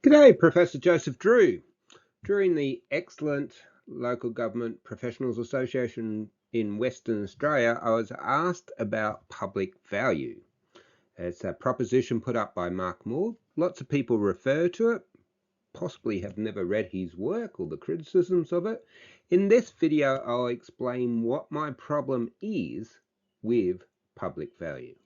G'day, Professor Joseph Drew. During the excellent Local Government Professionals Association in Western Australia, I was asked about public value. It's a proposition put up by Mark Moore. Lots of people refer to it, possibly have never read his work or the criticisms of it. In this video, I'll explain what my problem is with public value.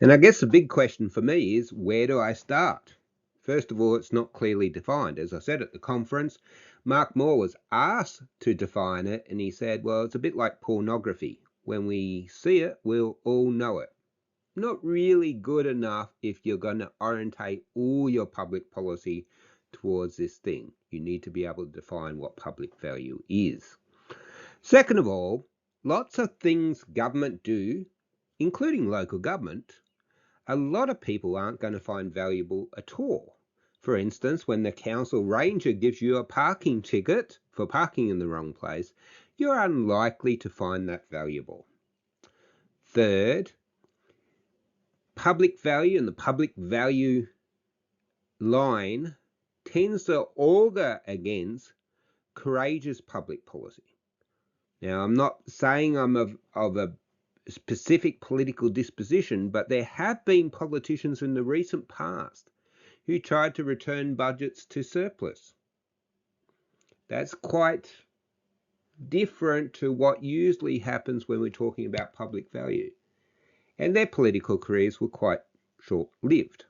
And I guess the big question for me is, where do I start? First of all, it's not clearly defined. As I said at the conference, Mark Moore was asked to define it, and he said, well, it's a bit like pornography. When we see it, we'll all know it. Not really good enough if you're going to orientate all your public policy towards this thing. You need to be able to define what public value is. Second of all, lots of things government do, including local government, a lot of people aren't going to find valuable at all. For instance, when the council ranger gives you a parking ticket for parking in the wrong place, you're unlikely to find that valuable. Third, public value and the public value line tends to augur against courageous public policy. Now, I'm not saying I'm of a specific political disposition, but there have been politicians in the recent past who tried to return budgets to surplus. That's quite different to what usually happens when we're talking about public value. And their political careers were quite short-lived.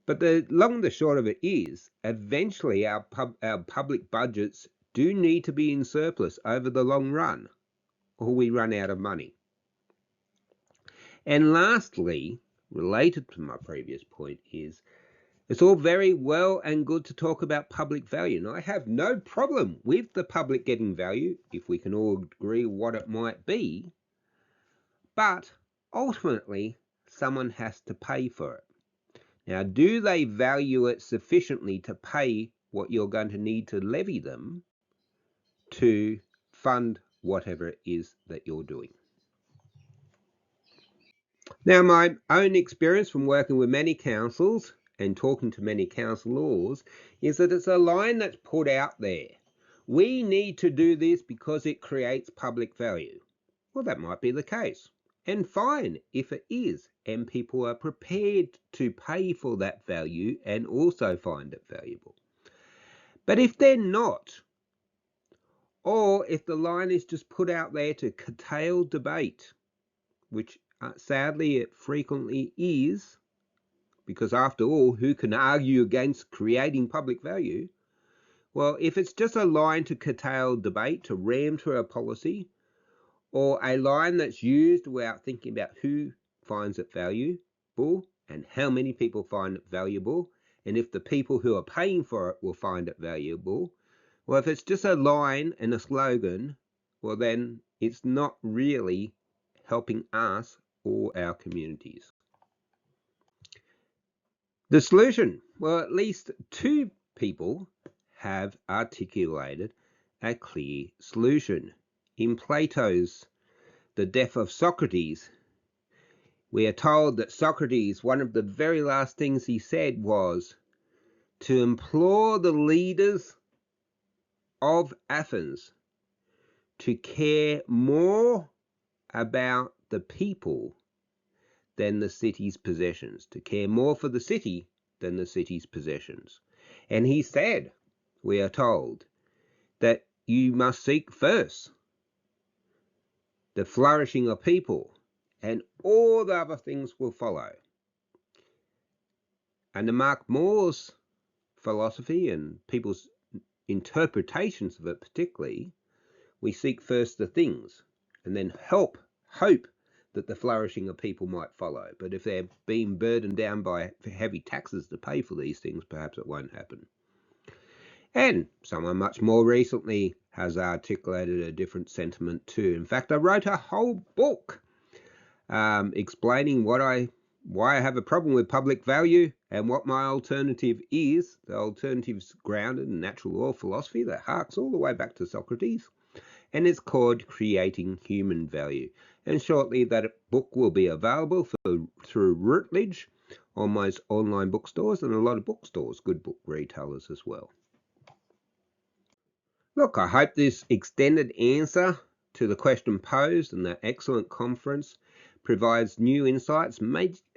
But the long and the short of it is, eventually our public budgets do need to be in surplus over the long run, or we run out of money. And lastly, related to my previous point, is it's all very well and good to talk about public value. And I have no problem with the public getting value, if we can all agree what it might be. But ultimately, someone has to pay for it. Now, do they value it sufficiently to pay what you're going to need to levy them to fund whatever it is that you're doing? Now, my own experience from working with many councils and talking to many councillors is that it's a line that's put out there. We need to do this because it creates public value. Well, that might be the case. And fine if it is, and people are prepared to pay for that value and also find it valuable. But if they're not, or if the line is just put out there to curtail debate, which sadly it frequently is, because after all, who can argue against creating public value? Well, if it's just a line to curtail debate, to ram through a policy, or a line that's used without thinking about who finds it valuable and how many people find it valuable, and if the people who are paying for it will find it valuable, well, if it's just a line and a slogan, well, then it's not really helping us or our communities. The solution, well, at least two people have articulated a clear solution. In Plato's The Death of Socrates, we are told that Socrates, one of the very last things he said was to implore the leaders of Athens to care more about the people than the city's possessions, to care more for the city than the city's possessions. And he said, we are told, that you must seek first the flourishing of people, and all the other things will follow. Under Mark Moore's philosophy and people's interpretations of it particularly, we seek first the things and then hope that the flourishing of people might follow. But if they're being burdened down by heavy taxes to pay for these things, perhaps it won't happen. And someone much more recently has articulated a different sentiment too. In fact, I wrote a whole book explaining why I have a problem with public value and what my alternative is. The alternative's grounded in natural law philosophy that harks all the way back to Socrates, and it's called Creating Human Value. And shortly that book will be available through Routledge on most online bookstores and a lot of bookstores, good book retailers as well. Look, I hope this extended answer to the question posed and that excellent conference provides new insights,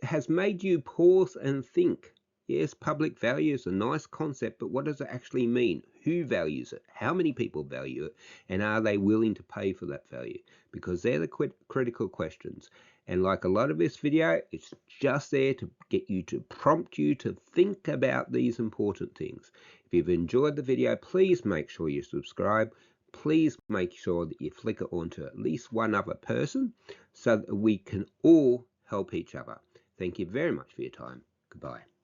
has made you pause and think. Yes, public value is a nice concept, but what does it actually mean? Who values it? How many people value it? And are they willing to pay for that value? Because they're the critical questions. And like a lot of this video, it's just there to get you to prompt you to think about these important things. If you've enjoyed the video, please make sure you subscribe. Please make sure that you flick it onto at least one other person so that we can all help each other. Thank you very much for your time. Goodbye.